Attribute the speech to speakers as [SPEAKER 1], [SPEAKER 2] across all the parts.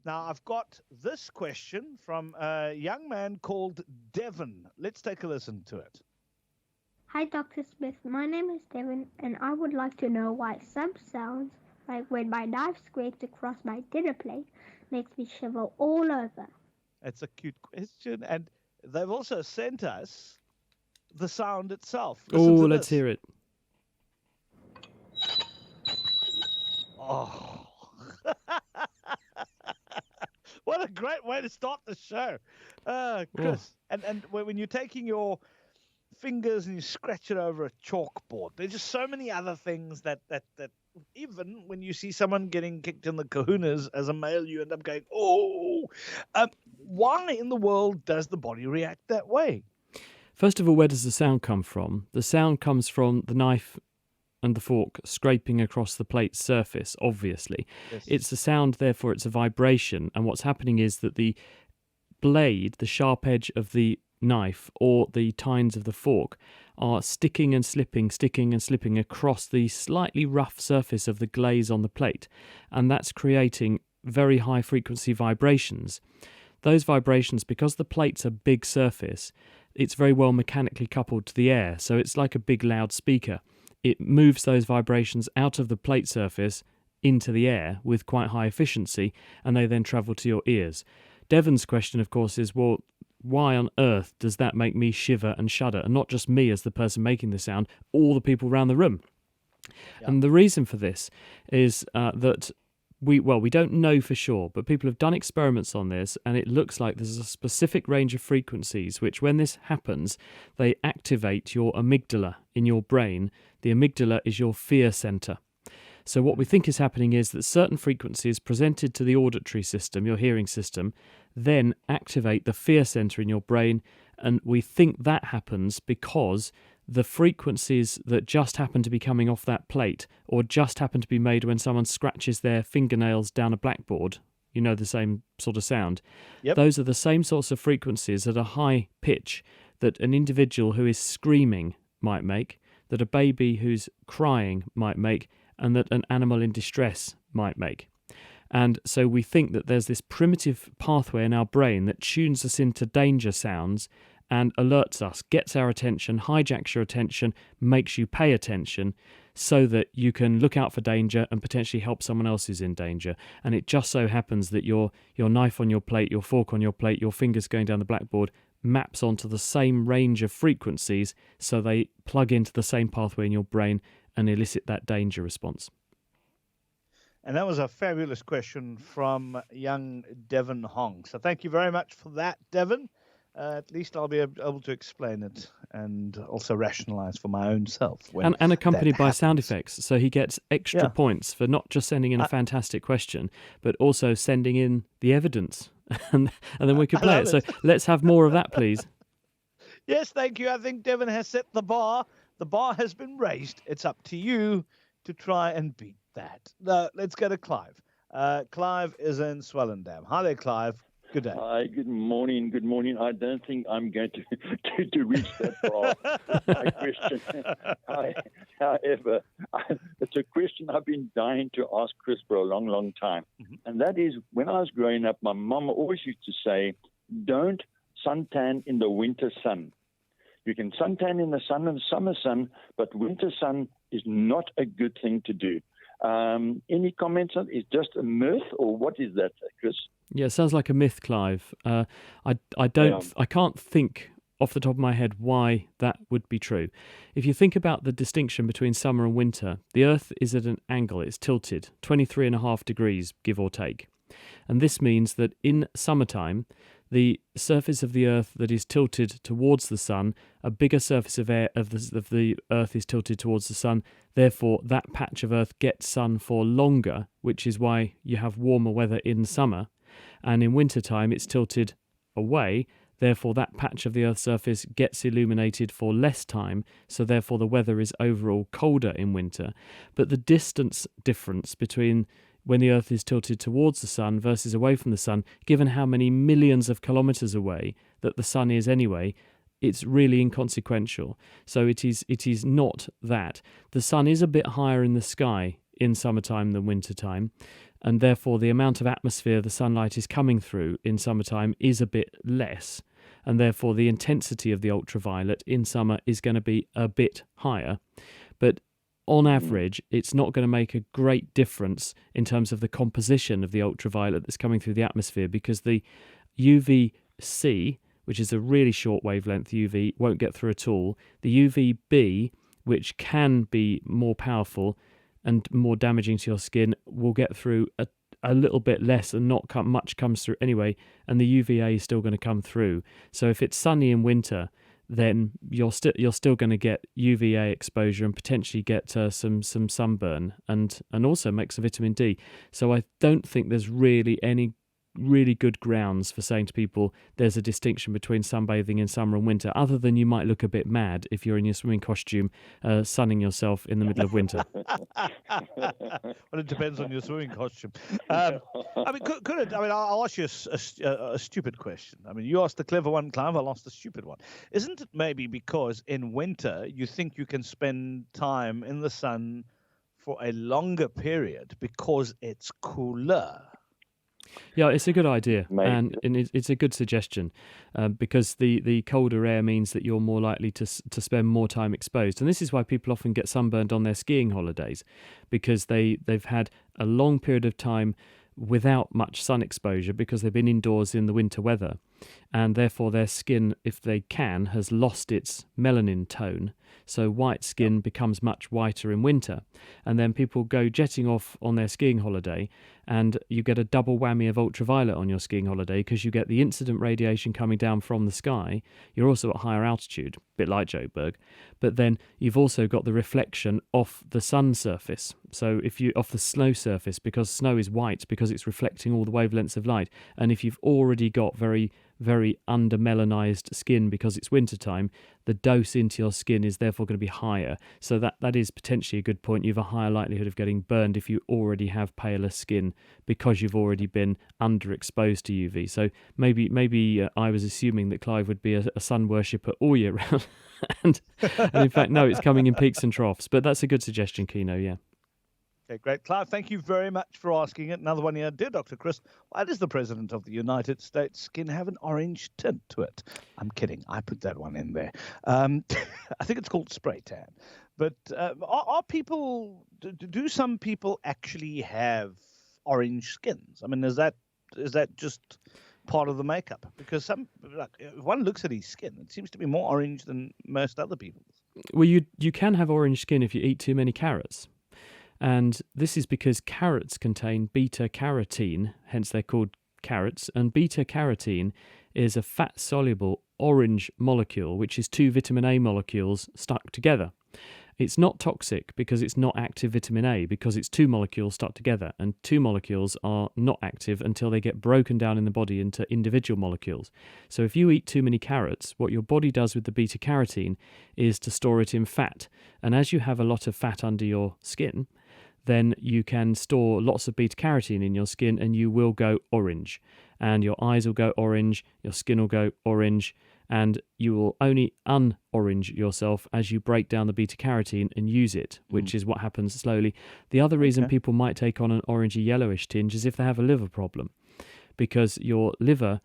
[SPEAKER 1] Now, I've got this question from a young man called Devon. Let's take a listen to it.
[SPEAKER 2] Hi, Dr. Smith. My name is Devin, and I would like to know why some sounds, like when my knife scrapes across my dinner plate, makes me shiver all over.
[SPEAKER 1] It's a cute question. And they've also sent us the sound itself. Listen
[SPEAKER 3] Oh,
[SPEAKER 1] to
[SPEAKER 3] let's
[SPEAKER 1] this.
[SPEAKER 3] hear it.
[SPEAKER 1] Oh. What a great way to start the show. Chris, and when you're taking your fingers and you scratch it over a chalkboard, there's just so many other things that even when you see someone getting kicked in the kahunas as a male, you end up going, oh. Why in the world does the body react that way?
[SPEAKER 3] First of all, where does the sound come from? The sound comes from the knife and the fork scraping across the plate's surface, obviously.
[SPEAKER 1] Yes.
[SPEAKER 3] It's a sound, therefore it's a vibration, and what's happening is that the blade, the sharp edge of the knife or the tines of the fork are sticking and slipping across the slightly rough surface of the glaze on the plate, and that's creating very high frequency vibrations. Those vibrations, because the plate's a big surface, it's very well mechanically coupled to the air, so it's like a big loudspeaker. It moves those vibrations out of the plate surface into the air with quite high efficiency, and they then travel to your ears. Devon's question, of course, is, well, why on earth does that make me shiver and shudder? And not just me as the person making the sound, all the people around the room. Yeah. And the reason for this is that we don't know for sure, but people have done experiments on this, and it looks like there's a specific range of frequencies which, when this happens, they activate your amygdala in your brain. The amygdala is your fear center. So what we think is happening is that certain frequencies presented to the auditory system, your hearing system, then activate the fear center in your brain, and we think that happens because the frequencies that just happen to be coming off that plate, or just happen to be made when someone scratches their fingernails down a blackboard, you know, the same sort of sound. Yep. Those are the same sorts of frequencies at a high pitch that an individual who is screaming might make, that a baby who's crying might make, and that an animal in distress might make. And so we think that there's this primitive pathway in our brain that tunes us into danger sounds and alerts us, gets our attention, hijacks your attention, makes you pay attention so that you can look out for danger and potentially help someone else who's in danger. And it just so happens that your knife on your plate, your fork on your plate, your fingers going down the blackboard maps onto the same range of frequencies, so they plug into the same pathway in your brain and elicit that danger response.
[SPEAKER 1] And that was a fabulous question from young Devon Hong. So thank you very much for that, Devon. At least I'll be able to explain it and also rationalize for my own self.
[SPEAKER 3] And accompanied by sound effects. So he gets extra points for not just sending in a fantastic question, but also sending in the evidence. and then we could play it. So let's have more of that, please.
[SPEAKER 1] Yes, thank you. I think Devon has set the bar. The bar has been raised. It's up to you to try and beat that. Let's go to Clive. Clive is in Swellendam. Hi there, Clive. Good day.
[SPEAKER 4] Hi, good morning. Good morning. I don't think I'm going to reach that far. My question. However, it's a question I've been dying to ask Chris for a long, long time. Mm-hmm. And that is, when I was growing up, my mom always used to say, don't suntan in the winter sun. You can suntan in the sun and summer sun, but winter sun is not a good thing to do. Any comments on it? Is just a myth, or what is that, Chris?
[SPEAKER 3] Yeah, it sounds like a myth, Clive. I can't think off the top of my head why that would be true. If you think about the distinction between summer and winter, the Earth is at an angle, it's tilted, 23.5 degrees, give or take. And this means that in summertime, the surface of the Earth that is tilted towards the sun, a bigger surface of the Earth is tilted towards the sun. Therefore, that patch of Earth gets sun for longer, which is why you have warmer weather in summer. And in wintertime, it's tilted away. Therefore, that patch of the Earth's surface gets illuminated for less time. So therefore, the weather is overall colder in winter. But the distance difference between when the Earth is tilted towards the sun versus away from the sun, given how many millions of kilometers away that the sun is anyway, it's really inconsequential. So it is not that. The sun is a bit higher in the sky in summertime than wintertime, and therefore the amount of atmosphere the sunlight is coming through in summertime is a bit less, and therefore the intensity of the ultraviolet in summer is going to be a bit higher. But on average, it's not going to make a great difference in terms of the composition of the ultraviolet that's coming through the atmosphere, because the UVC, which is a really short wavelength UV, won't get through at all. The UVB, which can be more powerful and more damaging to your skin, will get through a little bit less, and not much comes through anyway, and the UVA is still going to come through. So if it's sunny in winter, then you're still going to get UVA exposure and potentially get some sunburn, and also make some vitamin D. So I don't think there's really any really good grounds for saying to people there's a distinction between sunbathing in summer and winter, other than you might look a bit mad if you're in your swimming costume sunning yourself in the middle of winter.
[SPEAKER 1] Well, it depends on your swimming costume. I mean, could it? I mean, I'll ask you a stupid question. I mean, you asked the clever one, Clive. I'll ask the stupid one. Isn't it maybe because in winter you think you can spend time in the sun for a longer period because it's cooler?
[SPEAKER 3] Yeah, it's a good idea,
[SPEAKER 4] Maybe.
[SPEAKER 3] and it's a good suggestion, because the colder air means that you're more likely to spend more time exposed. And this is why people often get sunburned on their skiing holidays, because they've had a long period of time without much sun exposure because they've been indoors in the winter weather, and therefore their skin, if they can, has lost its melanin tone. So white skin becomes much whiter in winter, and then people go jetting off on their skiing holiday, and you get a double whammy of ultraviolet on your skiing holiday, because you get the incident radiation coming down from the sky. You're also at higher altitude, a bit like Joburg, but then you've also got the reflection off the sun surface. So if you off the snow surface, because snow is white because it's reflecting all the wavelengths of light, and if you've already got very under-melanized skin because it's wintertime, the dose into your skin is therefore going to be higher. So that is potentially a good point. You have a higher likelihood of getting burned if you already have paler skin because you've already been underexposed to UV. So maybe I was assuming that Clive would be a sun worshipper all year round. and in fact, no, it's coming in peaks and troughs. But that's a good suggestion, Kino, yeah.
[SPEAKER 1] Okay, great. Clive, thank you very much for asking it. Another one here. Dear Dr. Chris, why does the President of the United States skin have an orange tint to it? I'm kidding. I put that one in there. I think it's called spray tan. But are people, do some people actually have orange skins? I mean, is that just part of the makeup? Because if one looks at his skin, it seems to be more orange than most other people's.
[SPEAKER 3] Well, you can have orange skin if you eat too many carrots. And this is because carrots contain beta-carotene, hence they're called carrots. And beta-carotene is a fat-soluble orange molecule, which is two vitamin A molecules stuck together. It's not toxic because it's not active vitamin A, because it's two molecules stuck together, and two molecules are not active until they get broken down in the body into individual molecules. So if you eat too many carrots, what your body does with the beta-carotene is to store it in fat. And as you have a lot of fat under your skin, then you can store lots of beta-carotene in your skin, and you will go orange. And your eyes will go orange, your skin will go orange, and you will only un-orange yourself as you break down the beta-carotene and use it, which is what happens slowly. The other reason people might take on an orangey yellowish tinge is if they have a liver problem, because your liver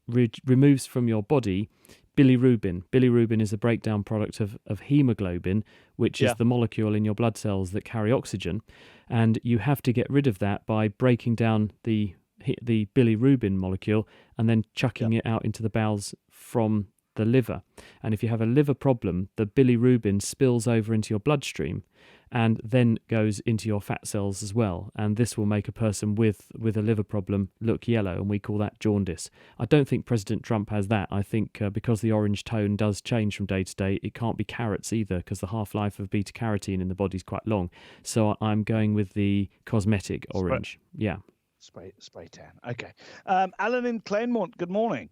[SPEAKER 3] removes from your body bilirubin. Bilirubin is a breakdown product of hemoglobin, which is the molecule in your blood cells that carry oxygen, and you have to get rid of that by breaking down the bilirubin molecule and then chucking it out into the bowels from the liver. And if you have a liver problem, the bilirubin spills over into your bloodstream and then goes into your fat cells as well. And this will make a person with a liver problem look yellow, and we call that jaundice. I don't think President Trump has that. I think because the orange tone does change from day to day, it can't be carrots either, because the half-life of beta-carotene in the body is quite long. So I'm going with the cosmetic orange. Yeah.
[SPEAKER 1] Spray tan. Okay. Alan in Claremont, good morning.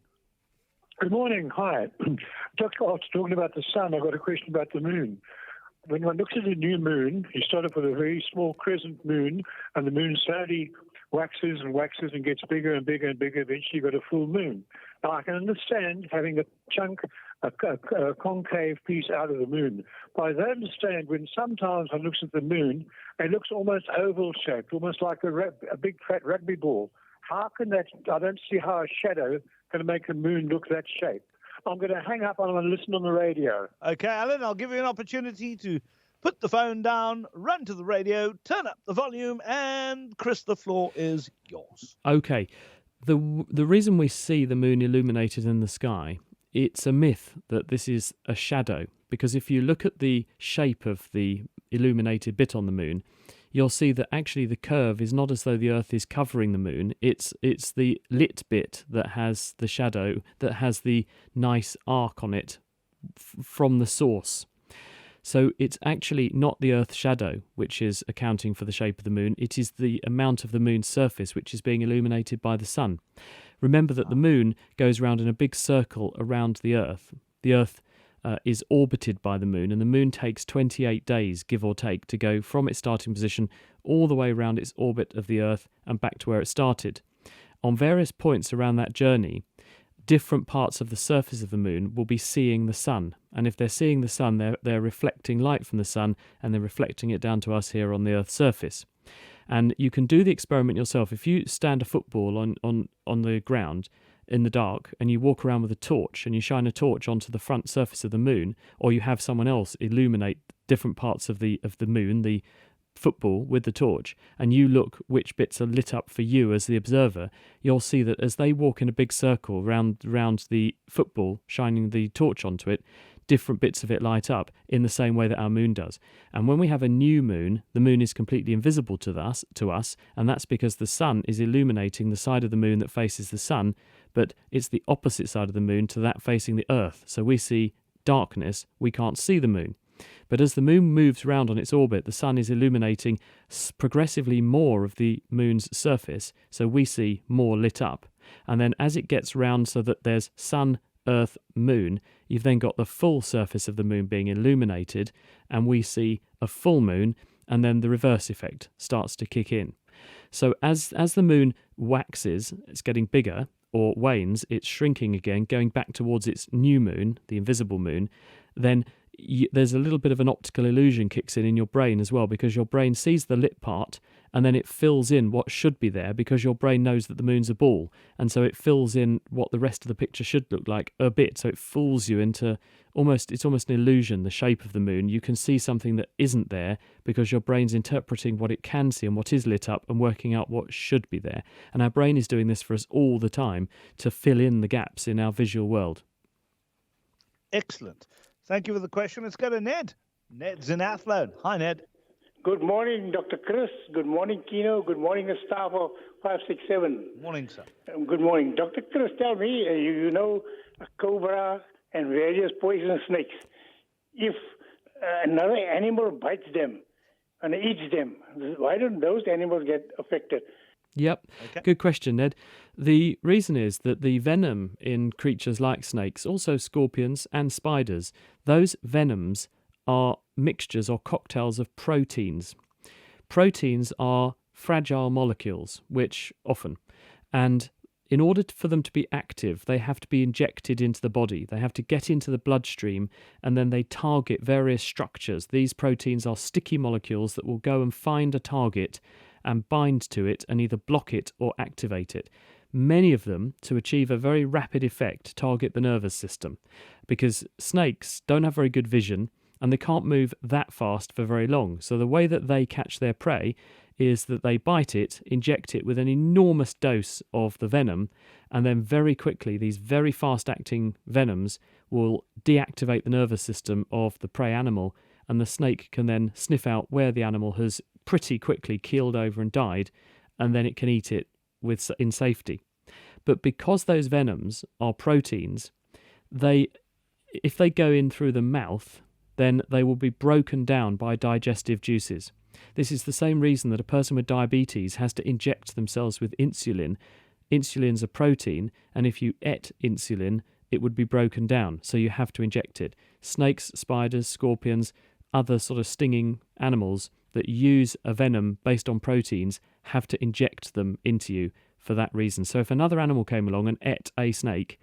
[SPEAKER 5] Good morning. Hi. Just after talking about the sun, I've got a question about the moon. When one looks at a new moon, you start off with a very small crescent moon, and the moon slowly waxes and waxes and gets bigger and bigger and bigger. Eventually you've got a full moon. Now, I can understand having a chunk, a concave piece out of the moon. But I don't understand when sometimes one looks at the moon, it looks almost oval-shaped, almost like a big fat rugby ball. How can that? I don't see how a shadow can make a moon look that shape. I'm going to hang up and I'm going to listen on the radio.
[SPEAKER 1] Okay, Alan, I'll give you an opportunity to put the phone down, run to the radio, turn up the volume, and Chris, the floor is yours.
[SPEAKER 3] Okay. The reason we see the moon illuminated in the sky, it's a myth that this is a shadow, because if you look at the shape of the illuminated bit on the moon, you'll see that actually the curve is not as though the Earth is covering the moon. It's the lit bit that has the shadow, that has the nice arc on it from the source. So it's actually not the Earth's shadow which is accounting for the shape of the moon. It is the amount of the moon's surface which is being illuminated by the sun. Remember that the moon goes round in a big circle around the Earth. The Earth is orbited by the moon, and the moon takes 28 days, give or take, to go from its starting position all the way around its orbit of the Earth and back to where it started. On various points around that journey, different parts of the surface of the moon will be seeing the sun. And if they're seeing the sun, they're reflecting light from the sun, and they're reflecting it down to us here on the Earth's surface. And you can do the experiment yourself. If you stand a football on the ground in the dark, and you walk around with a torch, and you shine a torch onto the front surface of the moon, or you have someone else illuminate different parts of the moon, the football with the torch, and you look which bits are lit up for you as the observer, you'll see that as they walk in a big circle round the football, shining the torch onto it, different bits of it light up in the same way that our moon does. And when we have a new moon, the moon is completely invisible to us, and that's because the sun is illuminating the side of the moon that faces the sun, but it's the opposite side of the moon to that facing the Earth. So we see darkness, we can't see the moon. But as the moon moves round on its orbit, the sun is illuminating progressively more of the moon's surface, so we see more lit up. And then as it gets round so that there's sun, Earth, moon, you've then got the full surface of the moon being illuminated, and we see a full moon, and then the reverse effect starts to kick in. So as the moon waxes, it's getting bigger, or wanes, it's shrinking again, going back towards its new moon, the invisible moon, then there's a little bit of an optical illusion kicks in your brain as well, because your brain sees the lit part and then it fills in what should be there, because your brain knows that the moon's a ball, and so it fills in what the rest of the picture should look like a bit, so it fools you into it's almost an illusion, the shape of the moon. You can see something that isn't there because your brain's interpreting what it can see and what is lit up and working out what should be there. And our brain is doing this for us all the time to fill in the gaps in our visual world.
[SPEAKER 1] Excellent. Thank you for the question. Let's go to Ned. Ned's in Athlone. Hi, Ned.
[SPEAKER 6] Good morning, Dr. Chris. Good morning, Kino. Good morning, the staff of 567.
[SPEAKER 1] Morning, sir.
[SPEAKER 6] Good morning. Dr. Chris, tell me, you know a cobra and various poisonous snakes. If another animal bites them and eats them, why don't those animals get affected?
[SPEAKER 3] Yep, okay. Good question, Ned. The reason is that the venom in creatures like snakes, also scorpions and spiders, those venoms are mixtures or cocktails of proteins. Proteins are fragile molecules, and in order for them to be active, they have to be injected into the body. They have to get into the bloodstream, and then they target various structures. These proteins are sticky molecules that will go and find a target and bind to it and either block it or activate it. Many of them, to achieve a very rapid effect, target the nervous system, because snakes don't have very good vision and they can't move that fast for very long. So the way that they catch their prey is that they bite it, inject it with an enormous dose of the venom, and then very quickly these very fast-acting venoms will deactivate the nervous system of the prey animal, and the snake can then sniff out where the animal has pretty quickly keeled over and died, and then it can eat it in safety. But because those venoms are proteins, if they go in through the mouth, then they will be broken down by digestive juices. This is the same reason that a person with diabetes has to inject themselves with insulin. Insulin's a protein, and if you ate insulin, it would be broken down, so you have to inject it. Snakes, spiders, scorpions, other sort of stinging animals that use a venom based on proteins have to inject them into you for that reason. So if another animal came along and ate a snake,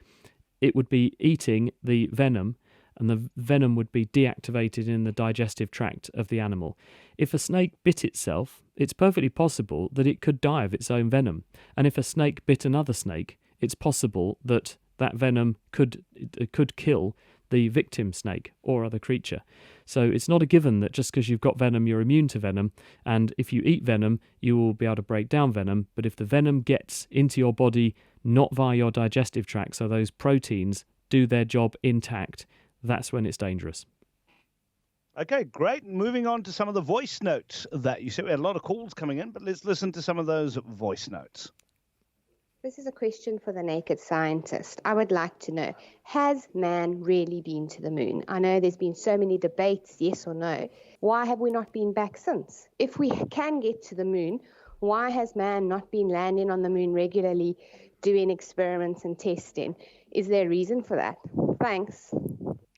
[SPEAKER 3] it would be eating the venom, and the venom would be deactivated in the digestive tract of the animal. If a snake bit itself, it's perfectly possible that it could die of its own venom. And if a snake bit another snake, it's possible that that venom could kill the victim snake or other creature. So it's not a given that just because you've got venom, you're immune to venom. And if you eat venom, you will be able to break down venom. But if the venom gets into your body, not via your digestive tract, so those proteins do their job intact, that's when it's dangerous.
[SPEAKER 1] Okay, great. Moving on to some of the voice notes that you said. We had a lot of calls coming in, but let's listen to some of those voice notes.
[SPEAKER 7] This is a question for the naked scientist. I would like to know, has man really been to the moon? I know there's been so many debates, yes or no. Why have we not been back since? If we can get to the moon, why has man not been landing on the moon regularly, doing experiments and testing? Is there a reason for that? Thanks.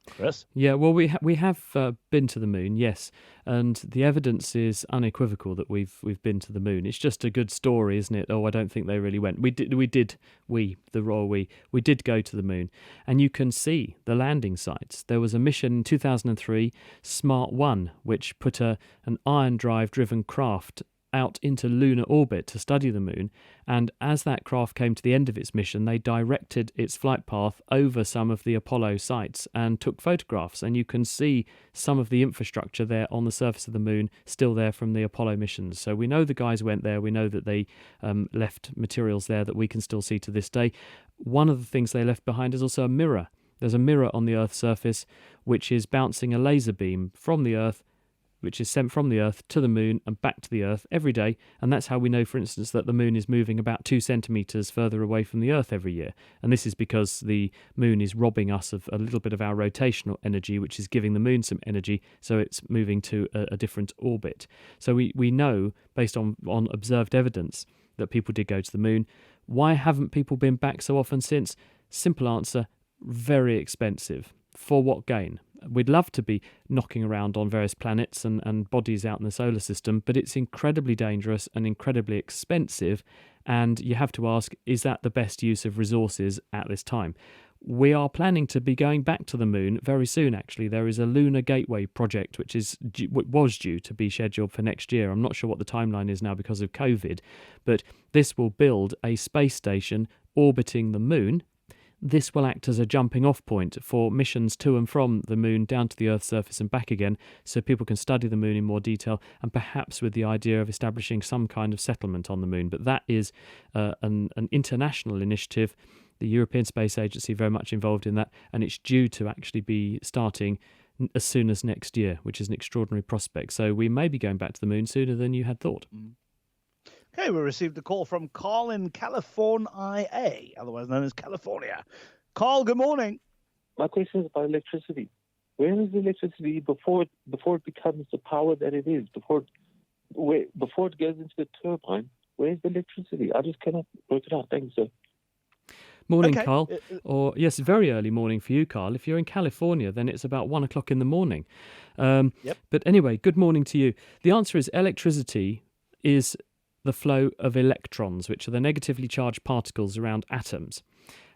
[SPEAKER 1] Chris?
[SPEAKER 3] Yeah, well, we have been to the moon, yes, and the evidence is unequivocal that we've been to the moon. It's just a good story, isn't it? Oh, I don't think they really went. The royal we did go to the moon, and you can see the landing sites. There was a mission in 2003, Smart 1, which put an iron drive driven craft out into lunar orbit to study the moon, and as that craft came to the end of its mission, they directed its flight path over some of the Apollo sites and took photographs, and you can see some of the infrastructure there on the surface of the moon still there from the Apollo missions. So we know the guys went there, we know that they left materials there that we can still see to this day. One of the things they left behind is also a mirror. There's a mirror on the Earth's surface which is bouncing a laser beam from the Earth, which is sent from the Earth to the moon and back to the Earth every day. And that's how we know, for instance, that the moon is moving about 2 centimetres further away from the Earth every year. And this is because the moon is robbing us of a little bit of our rotational energy, which is giving the moon some energy, so it's moving to a different orbit. So we know, based on observed evidence, that people did go to the moon. Why haven't people been back so often since? Simple answer, very expensive. For what gain? We'd love to be knocking around on various planets and bodies out in the solar system, but it's incredibly dangerous and incredibly expensive, and you have to ask, is that the best use of resources at this time? We are planning to be going back to the moon very soon, actually. There is a Lunar Gateway project which was due to be scheduled for next year. I'm not sure what the timeline is now because of COVID, but this will build a space station orbiting the moon. This will act as a jumping off point for missions to and from the moon down to the Earth's surface and back again, so people can study the moon in more detail, and perhaps with the idea of establishing some kind of settlement on the moon. But that is an international initiative. The European Space Agency very much involved in that, and it's due to actually be starting as soon as next year, which is an extraordinary prospect. So we may be going back to the moon sooner than you had thought.
[SPEAKER 1] Okay, we received a call from Carl in California, otherwise known as California. Carl, good morning.
[SPEAKER 8] My question is about electricity. Where is the electricity before it becomes the power that it is? Before it goes into the turbine, where is the electricity? I just cannot work it out. Thanks, sir.
[SPEAKER 3] Morning,
[SPEAKER 1] Okay.
[SPEAKER 3] Carl. Or yes, very early morning for you, Carl. If you're in California, then it's about 1 o'clock in the morning.
[SPEAKER 1] Yep.
[SPEAKER 3] But anyway, good morning to you. The answer is electricity is the flow of electrons, which are the negatively charged particles around atoms.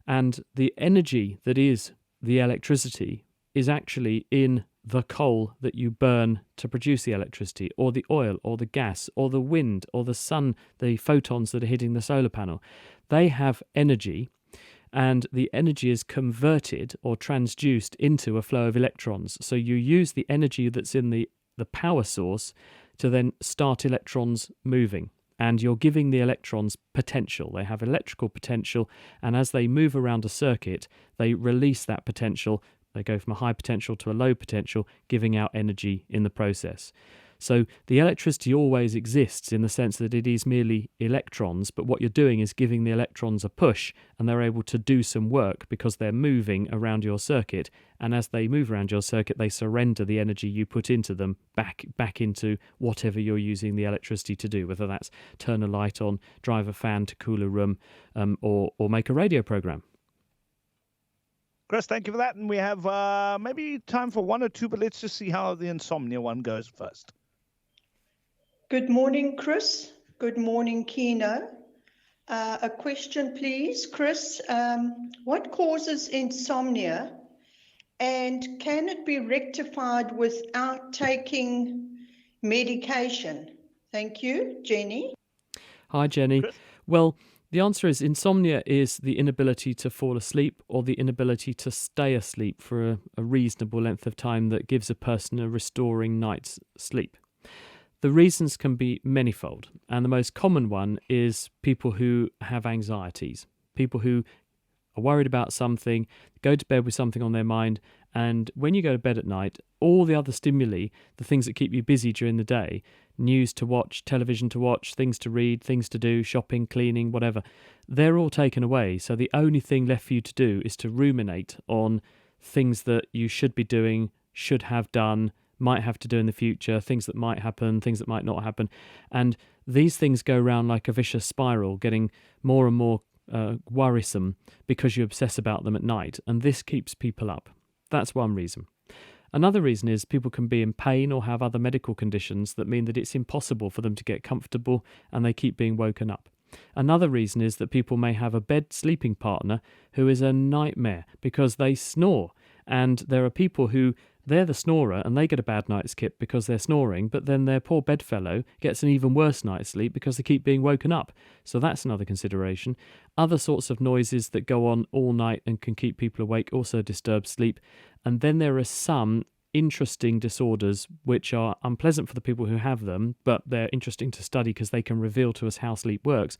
[SPEAKER 3] And the energy that is the electricity is actually in the coal that you burn to produce the electricity, or the oil, or the gas, or the wind, or the sun, the photons that are hitting the solar panel. They have energy, and the energy is converted or transduced into a flow of electrons. So you use the energy that's in the power source to then start electrons moving. And you're giving the electrons potential. They have electrical potential, and as they move around a circuit, they release that potential. They go from a high potential to a low potential, giving out energy in the process. So the electricity always exists in the sense that it is merely electrons, but what you're doing is giving the electrons a push, and they're able to do some work because they're moving around your circuit, and as they move around your circuit, they surrender the energy you put into them back into whatever you're using the electricity to do, whether that's turn a light on, drive a fan to cool a room, or make a radio program.
[SPEAKER 1] Chris, thank you for that. And we have maybe time for one or two, but let's just see how the insomnia one goes first.
[SPEAKER 9] Good morning, Chris. Good morning, Kino. A question, please. Chris, what causes insomnia, and can it be rectified without taking medication? Thank you, Jenny.
[SPEAKER 3] Hi, Jenny.
[SPEAKER 1] Chris?
[SPEAKER 3] Well, the answer is insomnia is the inability to fall asleep or the inability to stay asleep for a reasonable length of time that gives a person a restoring night's sleep. The reasons can be manifold, and the most common one is people who have anxieties, people who are worried about something, go to bed with something on their mind, and when you go to bed at night, all the other stimuli, the things that keep you busy during the day, news to watch, television to watch, things to read, things to do, shopping, cleaning, whatever, they're all taken away. So the only thing left for you to do is to ruminate on things that you should be doing, should have done, might have to do in the future, things that might happen, things that might not happen. And these things go around like a vicious spiral, getting more and more worrisome because you obsess about them at night, and this keeps people up. That's one reason. Another reason is people can be in pain or have other medical conditions that mean that it's impossible for them to get comfortable and they keep being woken up. Another reason is that people may have a bed sleeping partner who is a nightmare because they snore, and there are people who they're the snorer and they get a bad night's sleep because they're snoring, but then their poor bedfellow gets an even worse night's sleep because they keep being woken up. So that's another consideration. Other sorts of noises that go on all night and can keep people awake also disturb sleep. And then there are some interesting disorders which are unpleasant for the people who have them, but they're interesting to study because they can reveal to us how sleep works.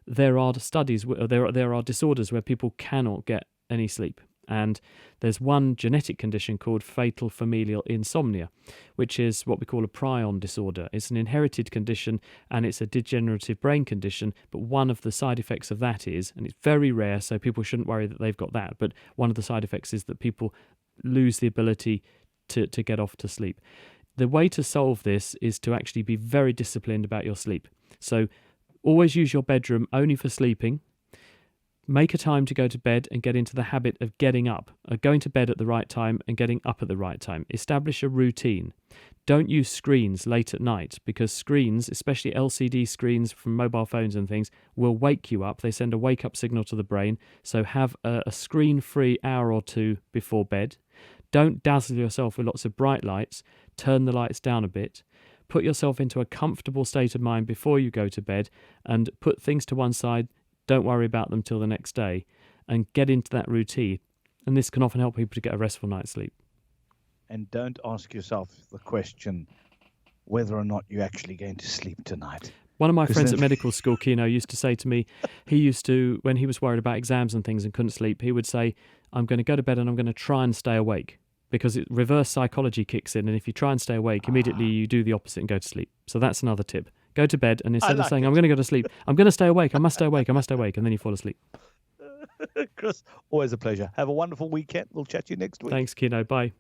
[SPEAKER 3] There are disorders where people cannot get any sleep. And there's one genetic condition called fatal familial insomnia, which is what we call a prion disorder. It's an inherited condition and it's a degenerative brain condition, but one of the side effects of that is, and it's very rare, so people shouldn't worry that they've got that, but one of the side effects is that people lose the ability to get off to sleep. The way to solve this is to actually be very disciplined about your sleep. So always use your bedroom only for sleeping. Make a time to go to bed and get into the habit of getting up, going to bed at the right time and getting up at the right time. Establish a routine. Don't use screens late at night because screens, especially LCD screens from mobile phones and things, will wake you up. They send a wake-up signal to the brain. So have a screen-free hour or two before bed. Don't dazzle yourself with lots of bright lights. Turn the lights down a bit. Put yourself into a comfortable state of mind before you go to bed and put things to one side. Don't worry about them till the next day and get into that routine. And this can often help people to get a restful night's sleep.
[SPEAKER 1] And don't ask yourself the question whether or not you're actually going to sleep tonight.
[SPEAKER 3] One of my friends at medical school, Kino, used to say to me, when he was worried about exams and things and couldn't sleep, he would say, I'm going to go to bed and I'm going to try and stay awake. Because reverse psychology kicks in, and if you try and stay awake, immediately you do the opposite and go to sleep. So that's another tip. Go to bed, and instead of saying, I'm going to go to sleep, I'm going to stay awake, I must stay awake, and then you fall asleep.
[SPEAKER 1] Chris, always a pleasure. Have a wonderful weekend. We'll chat to you next week.
[SPEAKER 3] Thanks, Kino. Bye.